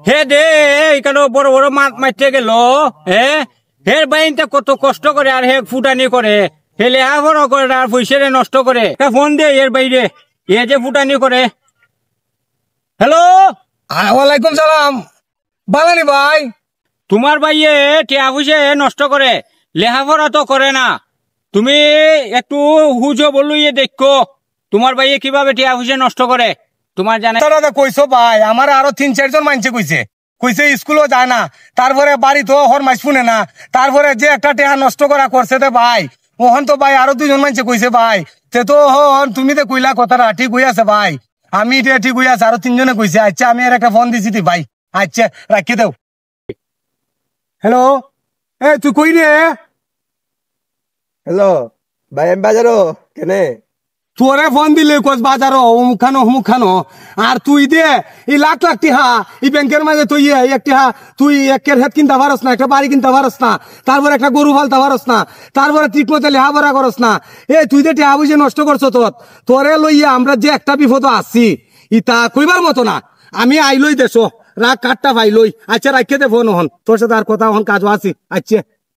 হে দে এখানে বড় বড় মাছ মারতে গেল হে বাইনটা কত কষ্ট করে আর হে ফুটানি করে হে লেহাপড়া করে আর পয়সা নষ্ট করে ফোন দে এর বাইরে এ যে ফুটানি করে। হ্যালো ওয়ালাইকুম সালাম বালানি ভাই। তোমার ভাইয়ে টিয়া পয়সা নষ্ট করে লেহাপড়া তো করে না। তুমি একটু হুজো বললো ইয়ে দেখো তোমার ভাইয়ে কিভাবে টিয়া পয়সা নষ্ট করে তোমার জানে। কইছো ভাই আমার আরো 3-4 জন মানছে কইছে স্কুলও যায় না, তারপরে বাড়িতেও হরমাস শুনে না, তারপরে যে একটা টেহা নষ্ট করা করছে তে ভাই ওহন তো ভাই আরো 2 জন মানছে কইছে ভাই তে তো হন তুমি তো কইলা কথাটা ঠিক হই আছে ভাই, আমি এটা ঠিক হই আছে আরো 3 জনে কইছে। আচ্ছা আমি আর একটা ফোন দিছি দি ভাই, আচ্ছা রাখি দেও। হ্যালো এ তুই কই রে? হ্যালো ভাই আমি বাজারও কেনে তোরে ফোন দিলে কোচ বাজারও অমুক খানো আর তুই দে এই লাখ লাখ টিহা এই ব্যাংকের মাঝে তুই একটিহা তুই একের হেড কিনতে পারস না, একটা বাড়ি কিনতে পারস না, তারপর একটা গরু ফালতে পারস না, তারপরে ঠিক মতো লেহাপড়া করস না। তুই যে টিহা বুঝে নষ্ট করছো তোরে লইয়া আমরা যে একটা বিপদ আসছি ইতা কইবার মতো না। আমি আইলই দেশো রাগ কাটটা ভাই লই। আচ্ছা রাখিয়ে দে ফোন হন, তোর সাথে আর কথা হন কাজও আছি। আচ্ছা